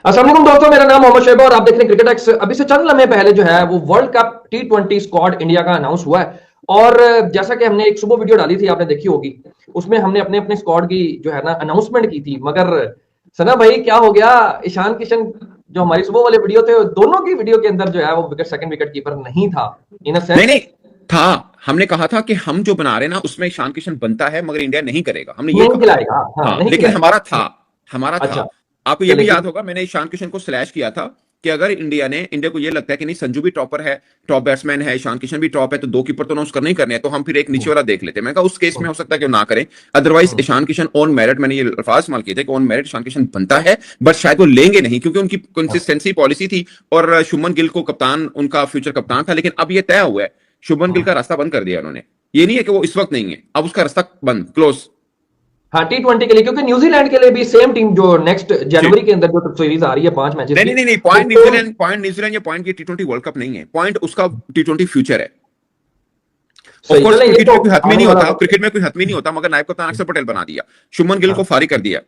अस्सलाम वालेकुम दोस्तों, मेरा नाम मोहम्मद शोएब और आप देख रहे हैं क्रिकेट एक्स। अभी से चंद लम्हे पहले जो है वो world cup T20 squad India का अनाउंस हुआ है। और जैसा कि हमने एक सुबह वीडियो डाली थी, आपने देखी होगी, उसमें हमने अपने अपने स्क्वाड की जो है ना अनाउंसमेंट की थी। मगर सना भाई क्या हो गया, ईशान किशन जो हमारी सुबह वाले वीडियो थे, दोनों की वीडियो के अंदर जो है वो विकेट सेकंड विकेट कीपर नहीं था इन अ नहीं सेंस। नहीं था। हमने कहा था कि हम जो बना रहे हैं ना उसमें ईशान किशन बनता है मगर इंडिया नहीं करेगा, हमने ये नहीं कहा था। खिलाएगा, हाँ हाँ नहीं लेकिन खिलाएगा। हमारा था। अच्छा, आपको ये चले भी कि याद होगा, मैंने ईशान किशन को स्लैश किया था कि अगर इंडिया को ये लगता है कि नहीं संजू भी टॉपर है, टॉप बैट्समैन है, ईशान किशन भी टॉप है, तो दो कीपर तो ना उसका नहीं करने हैं, तो हम फिर एक नीचे वाला देख लेते हैं। मैं कहा उस केस में हो सकता है कि वो ना करें, otherwise Ishan Kishan on merit, मैंने ये अल्फाज इस्तेमाल किए थे कि ऑन मेरिट ईशान किशन बनता है, बट शायद वो लेंगे नहीं क्योंकि उनकी कंसिस्टेंसी पॉलिसी थी। और शुभमन गिल को कप्तान, उनका फ्यूचर कप्तान था, लेकिन अब ये तय हुआ है, शुभमन गिल का रास्ता बंद कर दिया उन्होंने। ये नहीं है कि वो इस वक्त नहीं है, अब उसका रास्ता बंद, क्लोज। हाँ T20 के लिए, क्योंकि न्यूजीलैंड के लिए भी सेम टीम जो नेक्स्ट जी। जनवरी के अंदर जो सीरीज आ रही है 5 मैचेस नहीं की, नहीं नहीं नहीं, वो सेम। पॉइंट न्यूजीलैंड या पॉइंट ये T20 वर्ल्ड कप नहीं है, पॉइंट उसका T20 फ्यूचर है। ऑफ सही कोर्स चले, ये क्रिकेट तो में कोई हतमी आने नहीं वाला होता, वक्त है। क्रिकेट में कोई हतमी नहीं होता, मगर नायब कप्तान अक्षर पटेल बना दिया, शुभमन गिल को हाँ। फारिग कर दिया।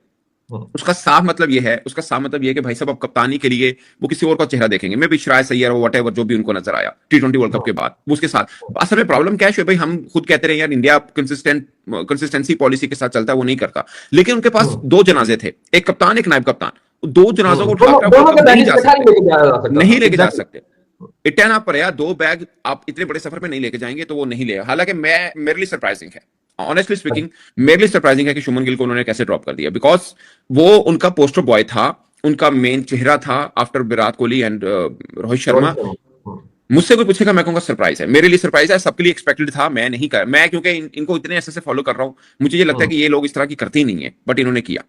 हम्म। उसका साफ मतलब ये है कि भाई साहब अब कप्तानी के लिए वो किसी और का चेहरा देखेंगे, मैं भी श्राय सैय्यर और वट जो भी उनको नजर आया T20 वर्ल्ड कप के बाद वो उसके साथ। असल में प्रॉब्लम क्या है भाई, हम खुद कहते रहे यार इंडिया कंसिस्टेंसी पॉलिसी के साथ चलता है, वो नहीं करता। लेकिन उनके पास हम्म। दो जनाजे थे, एक कप्तान एक नायब कप्तान, दो जनाजों को दोनों उठाकर वर्ल्ड दोनों के कप नहीं बैगेज जा इकट्ठा नहीं सकते, लेके जाया जा सकता नहीं था, लेके जा एग्जैक्टली। सकते। इटन आप पर यार दो बैग आप इतने बड़े सफर में नहीं लेके जाएंगे, तो वो नहीं लेगा। हालांकि मैं मेरे लिए सरप्राइजिंग है, ऑनेस्टली स्पीकिंग, मेरे लिए सरप्राइजिंग है कि शुभमन गिल को उन्होंने कैसे ड्रॉप कर दिया, बिकॉज वो उनका पोस्टर बॉय था, उनका मेन चेहरा था आफ्टर विराट कोहली एंड रोहित रोहित शर्मा। शर्मा। मुझसे कोई पूछेगा मैं कहूंगा सरप्राइज है, मेरे लिए सरप्राइज है, सबके लिए एक्सपेक्टेड था। मैं नहीं कर मैं क्योंकि इनको इतने ऐसे से फॉलो कर रहा हूं, मुझे ये लगता है हम्म। कि ये लोग इस तरह की करते ही नहीं है, बट इन्होंने किया।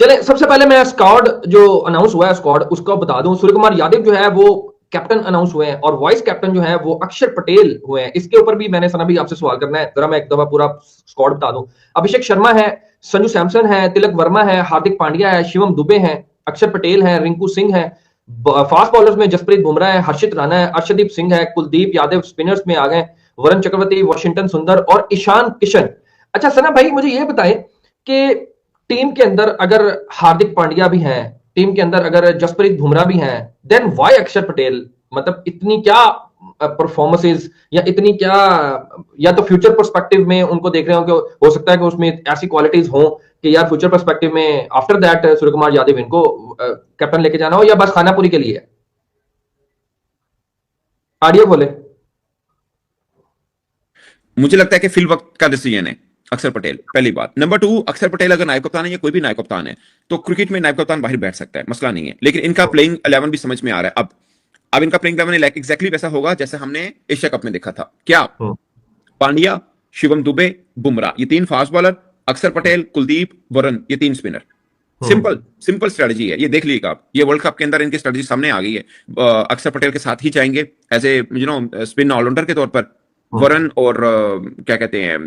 चले, सबसे पहले मैं स्क्वाड जो अनाउंस हुआ है स्क्वाड उसको बता दूं। सूर्य कुमार यादव जो है वो कैप्टन अनाउंस हुए हैं, और वाइस कैप्टन जो है वो अक्षर पटेल हुए हैं। इसके ऊपर भी मैंने सना भी आपसे सवाल करना है, जरा मैं एक दफा पूरा स्क्वाड बता दूं। अभिषेक शर्मा है, संजू सैमसन है, तिलक वर्मा है, हार्दिक पांड्या है, शिवम दुबे है, अक्षर पटेल है, रिंकू सिंह है। फास्ट बॉलर्स में जसप्रीत बुमराह है, हर्षित राणा है, अर्शदीप सिंह है, कुलदीप यादव स्पिनर्स में आ गए, वरुण चक्रवर्ती, वॉशिंगटन सुंदर और ईशान किशन। अच्छा सना भाई, मुझे ये बताएं कि टीम के अंदर अगर हार्दिक पांड्या भी हैं, टीम के अंदर अगर जसप्रीत बुमराह भी हैं, देन वाई अक्षर पटेल? मतलब इतनी क्या परफॉर्मेंसेस, या इतनी क्या, या तो फ्यूचर पर्सपेक्टिव में उनको देख रहे हो कि हो सकता है कि उसमें ऐसी क्वालिटीज हो कि यार फ्यूचर पर्सपेक्टिव में आफ्टर दैट सूर्य कुमार यादव इनको कैप्टन लेके जाना हो, या बस खानापुरी के लिए है? ऑडियो खोले। मुझे लगता है कि फिल वक्त का डिसीजन है अक्षर पटेल, पहली बात। नंबर टू, अक्षर पटेल अगर नायब कप्तान है या कोई भी नायब कप्तान है, तो क्रिकेट में नायब कप्तान बाहर बैठ सकता है, मसला नहीं है। लेकिन इनका प्लेइंग 11 भी समझ में आ रहा है अब इनका प्लेइंग 11 एग्जैक्टली वैसा होगा जैसे हमने एशिया कप में देखा था। क्या? पांड्या, शिवम दुबे, बुमराह, ये तीन फास्ट बॉलर, अक्षर पटेल, कुलदीप, वरुण, ये तीन स्पिनर। सिंपल सिंपल स्ट्रेटजी है, ये देख लीजिएगा आप, ये वर्ल्ड कप के अंदर इनकी स्ट्रेटजी सामने आ गई है। अक्षर पटेल के साथ ही जाएंगे एज ए स्पिन ऑलराउंडर के तौर पर। वरुण और क्या कहते हैं,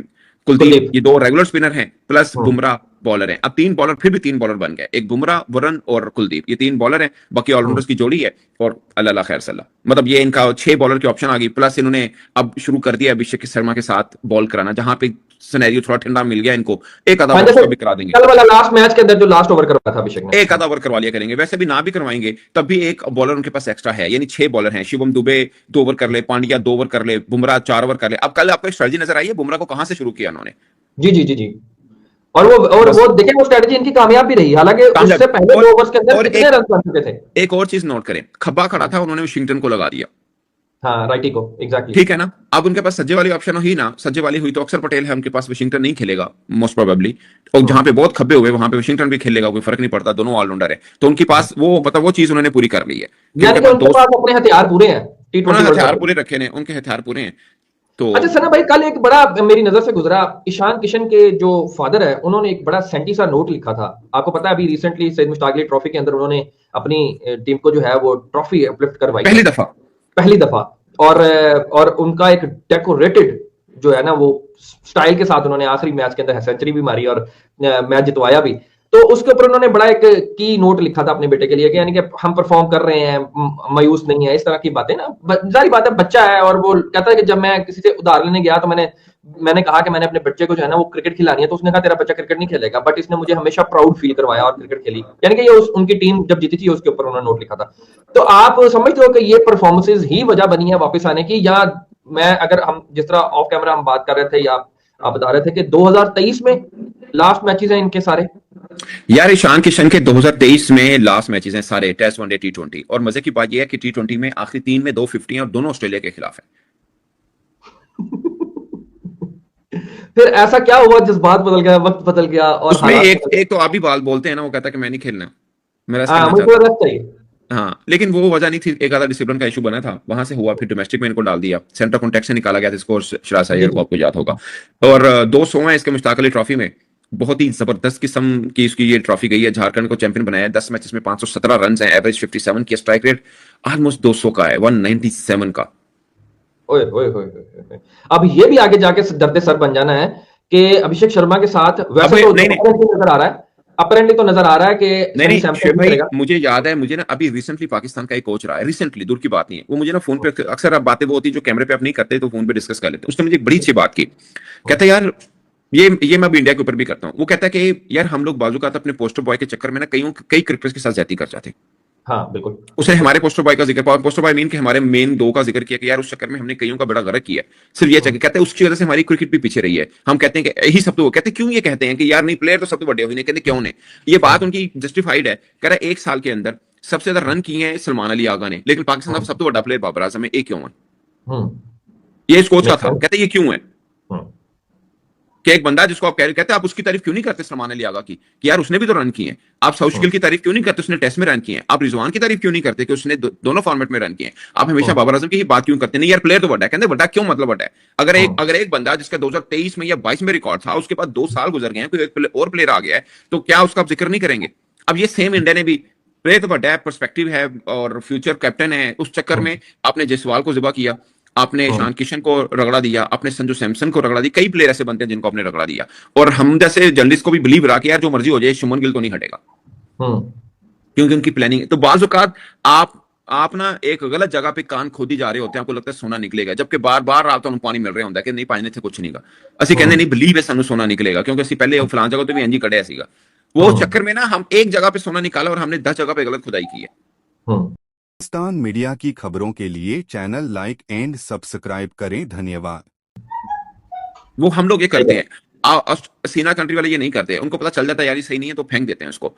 कुलदीप, कुलदीप। ये दो रेगुलर स्पिनर हैं, प्लस बुमराह बॉलर हैं। अब तीन बॉलर, फिर भी तीन बॉलर बन गए, एक बुमराह, वरुण और कुलदीप, ये तीन बॉलर हैं, बाकी ऑलराउंडर्स की जोड़ी है। और अल्लाह खैर सल्ला, मतलब ये इनका 6 बॉलर की ऑप्शन आ गई। प्लस इन्होंने अब शुरू कर दिया अभिषेक शर्मा के साथ बॉल कराना, जहां पे सिनेरियो थोड़ा ठंडा मिल गया इनको, एक आधा ओवर उसका भी करा देंगे। कल वाला लास्ट मैच के अंदर जो लास्ट ओवर करवाया था अभिषेक ने, एक आधा ओवर करवा लिया करेंगे, वैसे भी ना भी करवाएंगे तब भी एक बॉलर उनके पास एक्स्ट्रा है, यानी 6 बॉलर हैं। शिवम दुबे 2 ओवर कर ले, पांड्या 2 ओवर कर ले, बुमराह 4 ओवर कर ले। अब कल आपको स्ट्रेटजी नजर आई है बुमराह को कहां से शुरू किया उन्होंने? जी जी जी जी। और वो देखिए, वो स्ट्रेटजी इनकी कामयाब भी रही, हालांकि उससे पहले 2 ओवर्स के अंदर कितने रन बन चुके थे। एक और चीज नोट करें, खब्बा खड़ा था, उन्होंने वाशिंगटन को लगा दिया। हाँ, राइटी को, एग्जैक्टली। ठीक है ना? अब उनके पास सज्जे वाली ऑप्शन हुई ना, सज्जे वाली हुई तो अक्षर पटेल है उनके पास, वाशिंगटन नहीं खेलेगा मोस्ट प्रोबेबली। और जहां पे बहुत खब्बे हुए वहां पे वाशिंगटन भी खेलेगा, कोई फर्क नहीं पड़ता, दोनों ऑलराउंडर है। तो उनके पास वो मतलब वो चीज उन्होंने पूरी कर ली है कि यानी उनके कि पास उनके दोस्त, पास अपने हथियार पूरे हैं T20 उन्होंने वर्ल्ड हथियार कप पूरे में। रखे हैं, उनके हथियार पूरे हैं। तो अच्छा सना भाई, कल एक बड़ा मेरी नजर से गुजरा, ईशान किशन के जो फादर है उन्होंने एक बड़ा सेंटी सा नोट लिखा था। आपको पता है अभी रिसेंटली सैयद मुश्ताक अली ट्रॉफी के अंदर उन्होंने अपनी टीम को जो है वो ट्रॉफी अपलिफ्ट करवाई है, पहली दफा। पहली दफा। और उनका एक डेकोरेटेड जो है ना वो स्टाइल के साथ उन्होंने आखिरी मैच के अंदर सेंचुरी भी मारी और मैच जितवाया भी। तो उसके ऊपर उन्होंने बड़ा एक की नोट लिखा था अपने बेटे के लिए कि यानी कि हम परफॉर्म कर रहे हैं, मायूस नहीं है, इस तरह की बातें ना। जारी बात है, बच्चा है, और वो कहता है कि जब मैं किसी से उधार लेने गया तो मैंने कहा कि मैंने अपने बच्चे को जो है ना वो क्रिकेट खिलानी है, तो उसने कहा तेरा बच्चा क्रिकेट नहीं खेलेगा, बट इसने मुझे हमेशा प्राउड फील करवाया और क्रिकेट खेली, यानी कि ये उनकी टीम जब जीती थी उसके ऊपर उन्होंने नोट लिखा था। तो आप समझते हो कि ये परफॉर्मेंसेज ही वजह बनी है वापस आने की, या मैं अगर हम जिस तरह ऑफ कैमरा हम बात कर रहे थे, या आप बता रहे थे कि 2023 में लास्ट मैचेस हैं इनके सारे। यार ईशान किशन के 2023 में लास्ट मैचेस हैं सारे, टेस्ट, वनडे, टी20। और मजे की बात यह है कि टी20 में आखिरी 3 में 250 हैं और दोनों ऑस्ट्रेलिया के खिलाफ है। फिर ऐसा क्या हुआ, जज्बात बदल गया, वक्त बदल गया और उसमें हालात एक तो आप भी बात बोलते हैं ना, वो कहता है कि मैं नहीं खेलना, मैं रेस्ट हाँ, करना मुझे चाहता हूँ। रेस्ट चाहिए। हाँ, लेकिन वो वजह नहीं थी, एक आधा डिसिप्लिन का इशू बना था, वहां से हुआ, फिर डोमेस्टिक में इनको डाल दिया, सेंटर कॉन्टेक्ट से निकाला गया था इसको, शराज जी अय्यर को जी। आपको याद होगा। और 200 है इसके मुश्ताक अली ट्रॉफी में, बहुत ही जबरदस्त किस्म की इसकी ये ट्रॉफी गई है। झारखंड को चैंपियन बनाया है, 10 मैचेस में 517 रन है, एवरेज 57 की, स्ट्राइक रेट ऑलमोस्ट 200 का है, 197 का। ओए ओए ओए ओए ओए। अब ये भी आगे जाके दर्द सर बन जाना है कि अभिषेक शर्मा के साथ, अब वैसे तो नहीं नहीं नजर आ रहा है, अपेरेंटली तो नजर आ रहा है कि नहीं सनी नहीं सैमसन शेख नहीं भाई, करेगा। मुझे याद है, मुझे ना अभी रिसेंटली पाकिस्तान का एक कोच रहा है, रिसेंटली, दूर की बात नहीं है, वो मुझे ना फोन पे अक्सर, अब बातें वो होती जो कैमरे पे आप नहीं करते तो फोन पे डिस्कस कर लेते, उसने मुझे एक बड़ी अच्छी बात की। कहता है यार, ये मैं अभी इंडिया के ऊपर भी करता हूँ, वो कहता है कि यार हम लोग बाजू का अपने पोस्टर बॉय के चक्कर में ना कई क्रिकेटर्स के साथ ज्यादती कर जाते हैं। हाँ बिल्कुल। उसने हमारे पोस्टर बॉय का जिक्र, पोस्टर बॉय मीन के हमारे मेन दो का जिक्र किया कि यार उस चक्कर में हमने कईयों का बड़ा गलत किया। सिर्फ ये चक्कर, कहते हैं उसकी वजह से हमारी क्रिकेट भी पीछे रही है। हम कहते हैं कि यही सब, तो कहते हैं क्यों ये कहते हैं कि यार नहीं, प्लेयर तो सब तो बड़े हुए नहीं, कहते क्यों नहीं, ये बात उनकी जस्टिफाइड है। कह रहा है 1 साल के अंदर सबसे ज्यादा रन किए हैं सलमान अली आगा ने, लेकिन पाकिस्तान का सबसे बड़ा प्लेयर बाबर आजम है, एक क्यों है? ये इस कोच का था, कहते ये क्यों है कि एक बंदा जिसको आप कहते हैं, आप उसकी तारीफ क्यों नहीं करते सलमान अली आगा की कि यार उसने भी तो रन किए हैं? आप सौशिकल की तारीफ क्यों नहीं करते, उसने टेस्ट में रन किए हैं? आप रिजवान की तारीफ क्यों नहीं करते कि उसने दोनों फॉर्मेट में रन किए हैं? आप हमेशा बाबर आजम की ही बात क्यों करते? नहीं यार, प्लेयर तो बड़ा है, कहते बड़ा क्यों, मतलब बड़ा है। अगर एक बंदा जिसका 2023 में या 22 में रिकॉर्ड था, उसके बाद 2 साल गुजर गए हैं, कोई एक और प्लेयर आ गया है, तो क्या उसका आप जिक्र नहीं करेंगे? अब ये सेम इंडिया ने भी, प्लेयर तो बड़ा है, पर्सपेक्टिव है और फ्यूचर कैप्टन है, उस चक्कर में आपने जयसवाल को जिबा किया, आपने ईशान किशन को रगड़ा दिया, आपने संजू सैमसन को रगड़ा दिया, कई प्लेयर ऐसे बनते हैं जिनको आपने रगड़ा दिया। और हम जैसे जर्नलिस्ट को भी बिलीव रहा कि यार जो मर्जी हो जाए, शुभमन गिल तो नहीं हटेगा, क्योंकि उनकी प्लानिंग। तो बाज़ औक़ात आप ना एक गलत जगह पे कान खोदी जा रहे होते हैं, आपको लगता है सोना निकलेगा, जबकि बार बार आप तो पानी मिल रहे होता है कि नहीं, पानी से कुछ नहीं का। असि कहने नहीं, बिलीव है सानू सोना निकलेगा, क्योंकि असि पहले फलां जगह तो भी इंजी कड़े सीगा, वो चक्कर में ना हम एक जगह पे सोना निकाला और हमने 10 जगह पे गलत खुदाई की है। पाकिस्तान मीडिया की खबरों के लिए चैनल लाइक एंड सब्सक्राइब करें। धन्यवाद। वो हम लोग ये करते हैं, सीना कंट्री वाले ये नहीं करते, उनको पता चल जाता है यार ये सही नहीं है तो फेंक देते हैं उसको।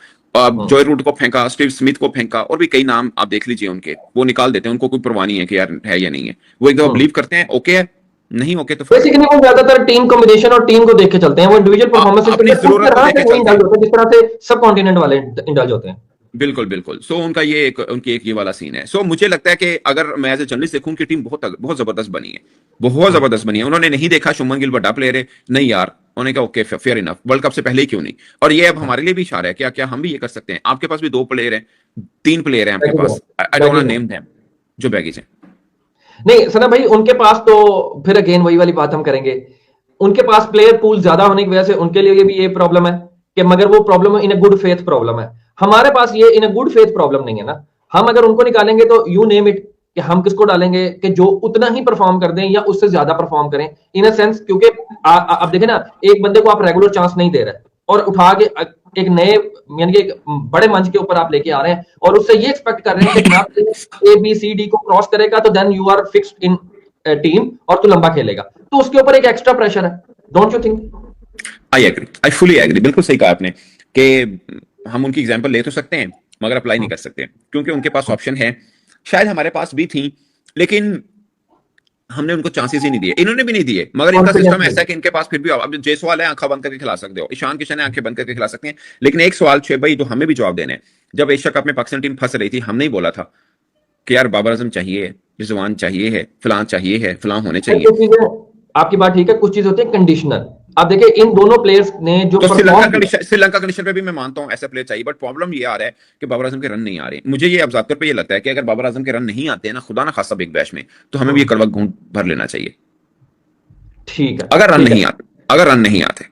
जॉय रूट को फेंका, स्टीव स्मिथ को फेंका, और भी कई नाम आप देख लीजिए उनके, वो निकाल देते हैं, उनको कोई परवाह नहीं है कि यार है या नहीं है, वो एकदम बिलीव करते हैं ओके है, नहीं ओके तो बेसिकली वो ज्यादातर टीम कॉम्बिनेशन और टीम को देख के चलते हैं, वो इंडिविजुअल परफॉर्मेंसेस अपनी जरूरत को देख के चलते हैं, जिस तरह से सब कॉन्टिनेंट वाले इंडल्ज होते हैं। बिल्कुल बिल्कुल। सो उनका ये उनकी एक ये वाला सीन है। सो मुझे लगता है कि अगर मैं एज ए जर्नलिस्ट देखूं, उनकी टीम बहुत जबरदस्त बनी है, बहुत जबरदस्त बनी है। उन्होंने नहीं देखा शुभमन गिल बड़ा प्लेयर है, नहीं यार, उन्होंने कहा okay fair enough, world cup से पहले ही क्यों नहीं। और ये अब हमारे लिए भी इशारा है, क्या क्या हम भी ये कर सकते हैं? आपके पास भी 2 प्लेयर हैं, 3 प्लेयर हैं आपके पास, I don't want to name them, जो बैगीज हैं। नहीं सना भाई, उनके पास तो फिर अगेन वही वाली बात हम करेंगे, उनके पास प्लेयर पूल ज्यादा होने की वजह से उनके लिए भी ये प्रॉब्लम है कि, मगर वो problem in a good faith problem है। हमारे पास ये इन अ गुड फेथ प्रॉब्लम नहीं है ना। हम अगर उनको निकालेंगे तो यू नेम इट, कि हम किसको डालेंगे कि जो उतना ही परफॉर्म कर दें या उससे ज्यादा परफॉर्म करें इन अ सेंस, क्योंकि आप देखें ना, एक बंदे को आप रेगुलर चांस नहीं दे रहे और उठा के एक नए, यानी कि एक बड़े मंच के ऊपर आप लेके आ रहे हैं और उससे ये एक्सपेक्ट कर रहे हैं कि जनाब ABCD को क्रॉस करेगा तो then you are fixed in team और तू लंबा खेलेगा, तो उसके ऊपर एक एक्स्ट्रा प्रेशर है। Don't you think? I agree, I fully agree, बिल्कुल सही कहा आपने कि हम उनकी एग्जांपल ले तो सकते हैं मगर अप्लाई नहीं कर सकते, क्योंकि उनके पास ऑप्शन है, शायद हमारे पास भी थी, लेकिन हमने उनको चांसेस ही नहीं दिए, इन्होंने भी नहीं दिए। मगर इनका सिस्टम ऐसा है कि इनके पास फिर भी, अब जयसवाल है, आंखें बंद करके खिला सकते हो, ईशान किशन है, आंखें बंद करके खिला सकते हैं। लेकिन एक सवाल छे भाई, जो हमें भी जवाब देने हैं, जब एशिया कप में पाकिस्तान टीम फंस रही थी, हमने ही बोला था कि यार बाबर आजम चाहिए, रिजवान चाहिए है, फलां चाहिए है, फलां होने चाहिए। आपकी बात ठीक है, कुछ चीज होती है कंडीशनल। आप देखिए इन दोनों प्लेयर्स ने जो तो श्रीलंका कंडीशन पे भी मैं मानता हूं ऐसा प्लेयर चाहिए, बट प्रॉब्लम ये आ रहा है कि बाबर आजम के रन नहीं आ रहे। मुझे ये अब्जाकर पे ये लगता है कि अगर बाबर आजम के रन नहीं आते हैं ना, खुदा ना खासा बिग बैश में, तो हमें भी ये कड़वा घूंट भर लेना चाहिए। ठीक है, अगर रन नहीं आते,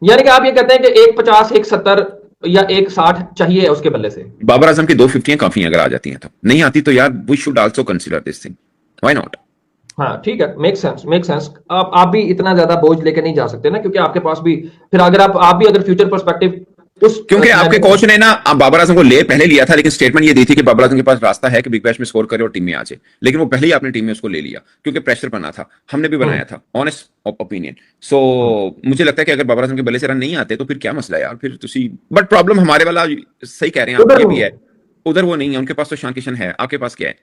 यानी कि आप ये कहते हैं कि 150 170 या 160 चाहिए उसके बल्ले से? बाबर आजम की 250 काफी हैं, अगर आ जाती हैं तो। नहीं आती तो यार we should also consider this thing, why not? हाँ ठीक है, मेक सेंस, मेक सेंस। आप भी इतना ज्यादा बोझ लेकर नहीं जा सकते ना, क्योंकि आपके पास भी फिर अगर आप भी अगर फ्यूचर पर्सपेक्टिव उस क्योंकि आपके कोच ने ना बाबर आजम को पहले लिया था, लेकिन स्टेटमेंट ये दी थी कि बाबर आजम के पास रास्ता है कि बिग बैश में स्कोर करे और टीम में आ जाए, लेकिन वो पहले ही आपने टीम में उसको ले लिया क्योंकि प्रेशर बना था, हमने भी बनाया था, ऑनेस्ट ओपिनियन। सो मुझे लगता है कि अगर बाबर आजम के बल्ले से रन नहीं आते तो फिर क्या मसला है यार, फिर तुसी। बट प्रॉब्लम हमारे वाला, सही कह रहे हैं आप, ये भी है, उधर वो नहीं है, उनके पास तो ईशान किशन है, आपके पास क्या है?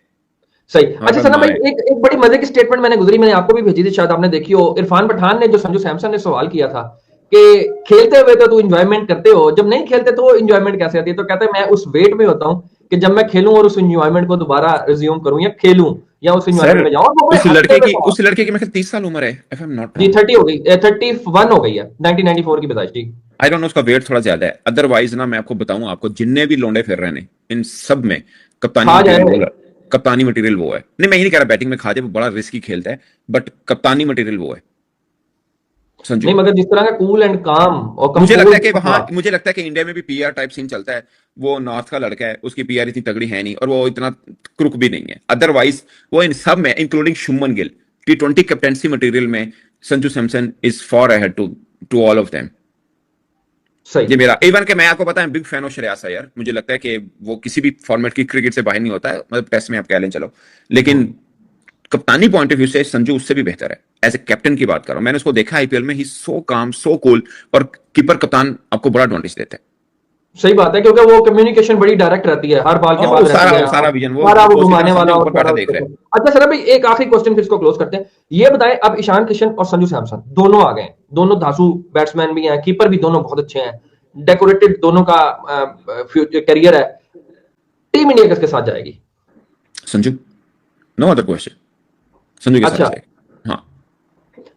सही। अच्छा सना भाई, एक बड़ी मजे की स्टेटमेंट मैंने गुजरी, मैंने आपको भी भेजी थी, शायद आपने देखी हो। इरफान पठान ने जो संजू सैमसन ने सवाल किया था कि खेलते हुए तो तू एंजॉयमेंट करते हो, जब नहीं खेलते तो एंजॉयमेंट कैसे आती है? तो कहते हैं मैं उस वेट में होता हूं कि जब मैं खेलूं और उस एंजॉयमेंट को दोबारा रिज्यूम करूं या खेलूं या उस एंजॉयमेंट में जाऊं। उस लड़के की मैं 30 साल उम्र है, इफ आई एम नॉट जी 30 हो गई, 31 हो गई है 1994 की पैदाइश जी। आई डोंट नो, उसका वेट थोड़ा ज्यादा है, अदरवाइज ना मैं आपको बताऊं, आपको जितने भी लोंडे फिर रहे हैं इन सब में कप्तानी मटेरियल वो है। नहीं मैं ये नहीं कह रहा बैटिंग में खा जाए, वो बड़ा रिस्की खेलता है, बट कप्तानी मटेरियल वो है संजू। नहीं मगर जिस तरह का कूल एंड काम और मुझे लगता है कि वहां, मुझे लगता है कि इंडिया में भी पीआर टाइप सीन चलता है, वो नॉर्थ का लड़का है, उसकी पीआर इतनी तगड़ी है नहीं और वो इतना क्रुक भी नहीं है, अदरवाइज वो इन सब में including Shubman Gill T20 captaincy material में Sanju Samson is far ahead to all of them. ये मेरा, इवन के मैं आपको पता है big fan of Shreyas Iyer, मुझे लगता है कि वो किसी भी फॉर्मेट की क्रिकेट से बाहर नहीं होता है, मतलब टेस्ट में आप कह लें चलो, लेकिन कप्तानी पॉइंट ऑफ व्यू से संजू उससे भी बेहतर है। एज ए कैप्टन की बात कर रहा हूं, मैंने उसको देखा आईपीएल में, ही सो काम सो कूल, और कीपर कप्तान आपको बड़ा एडवांटेज देते हैं। सही बात है, क्योंकि वो कम्युनिकेशन बड़ी डायरेक्ट रहती है, हर बॉल के बाद सारा विजन वो घुमाने वाला ऊपर बैठा देख रहे हैं। अच्छा सर, अभी एक आखिरी क्वेश्चन फिर इसको क्लोज करते हैं। ये बताएं, अब ईशान किशन और संजू सैमसन दोनों आ गए, दोनों धांसू बैट्समैन भी हैं, कीपर भी दोनों बहुत अच्छे हैं, डेकोरेटेड दोनों का करियर है, टीम इंडिया किसके साथ जाएगी? Sanju, no other question, Sanju के साथ जाएगी। हाँ,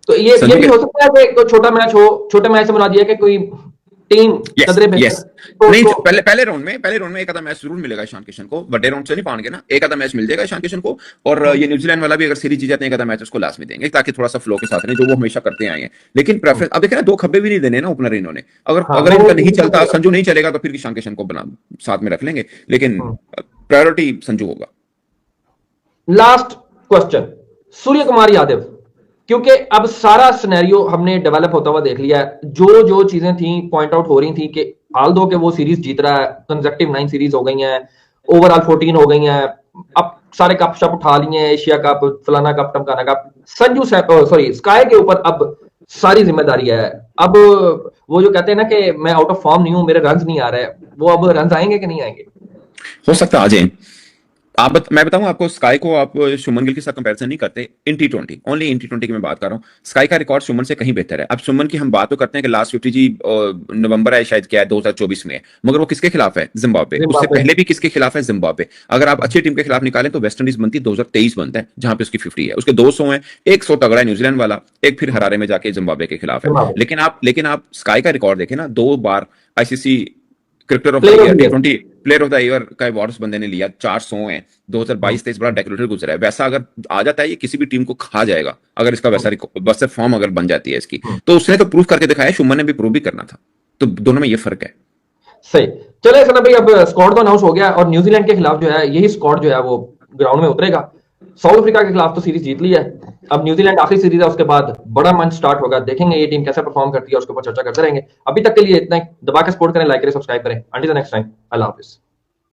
तो ये भी हो सकता है कि कोई छोटा मैच हो, छोटे मैच से मुराद ये कि कोई टीम नहीं, पहले राउंड में एक आधा मैच जरूर मिलेगा ईशान किशन को, बड़े राउंड से नहीं पाएंगे ना, एक आधा मैच मिल जाएगा ईशान किशन को, और ये न्यूजीलैंड वाला भी अगर सीरीज जीत जाते हैं एक आधा मैच उसको लास्ट में देंगे, ताकि थोड़ा सा फ्लो के साथ रहे, जो वो हमेशा करते आए हैं। लेकिन प्रेफरेंस अब देखें ना, 2 खब्बे भी नहीं देने ना ओपनर इन्होंने, अगर इनका नहीं चलता, संजू नहीं चलेगा तो फिर ईशान किशन को बना साथ में रख लेंगे, लेकिन प्रायोरिटी संजू होगा। लास्ट क्वेश्चन, सूर्य कुमार यादव, क्योंकि अब सारा सिनेरियो हमने डेवलप होता हुआ देख लिया है, जो चीजें थी पॉइंट आउट हो रही थी कि हाल दो के वो सीरीज जीत रहा है, कंसेक्टिव 9 सीरीज हो गई हैं, ओवरऑल 14 हो गई हैं, अब सारे कप शप उठा लिए हैं, एशिया कप, फलाना कप, टमकाना कप, संजू सॉरी स्काई के ऊपर अब सारी जिम्मेदारी है। अब वो जो कहते हैं ना कि मैं आउट ऑफ फॉर्म नहीं हूं, मेरे रन नहीं आ रहे, वो अब रन आएंगे कि नहीं आएंगे? हो सकता है आ जाए। मैं बताऊं आपको, स्काई को आप शुभमन गिल के साथ कंपैरिजन नहीं करते इन T20, ओनली इन T20 की मैं बात कर रहा हूं। स्काई का रिकॉर्ड शुभमन से कहीं बेहतर है। अब शुभमन की हम बात तो करते हैं कि लास्ट 50 जी नवंबर है शायद, क्या है 2024 में है, मगर वो किसके खिलाफ है? जिम्बाब्वे। उससे पहले भी किसके खिलाफ है? जिम्बाब्वे। अगर आप अच्छी टीम के खिलाफ निकालें तो वेस्ट इंडीज बनती 2023 बनता है, जहां पे उसकी 50 है, उसके 200 है, 100 तगड़ा है न्यूजीलैंड वाला, एक फिर हरारे में जाके जिम्बाब्वे के खिलाफ है। लेकिन आप स्काई का रिकॉर्ड देखें ना, 2 बार ICC cricketer of the year, T20 player of the year का अवार्ड उस बंदे ने लिया, 400 है, 2022-23 बड़ा डेकोरेटेड गुजरा है। वैसा अगर आ जाता है ये किसी भी टीम को खा जाएगा, अगर इसका वैसा फॉर्म अगर बन जाती है इसकी, तो उसने तो प्रूफ करके दिखाया, शुभमन ने भी प्रूव भी करना था, तो दोनों में ये फर्क है। सही। चले सना भाई, अब स्क्वाड तो अनाउंस हो गया और न्यूजीलैंड के खिलाफ जो है यही स्क्वाड जो है वो ग्राउंड में उतरेगा। साउथ अफ्रीका के खिलाफ तो सीरीज जीत ली है, अब न्यूजीलैंड आखिरी सीरीज है, उसके बाद बड़ा मंच स्टार्ट होगा, देखेंगे ये टीम कैसे परफॉर्म करती है, उसके ऊपर चर्चा करते रहेंगे। अभी तक के लिए इतना ही, दबा के सपोर्ट करें, लाइक करें, सब्सक्राइब करें। Until the next time, Allah Hafiz.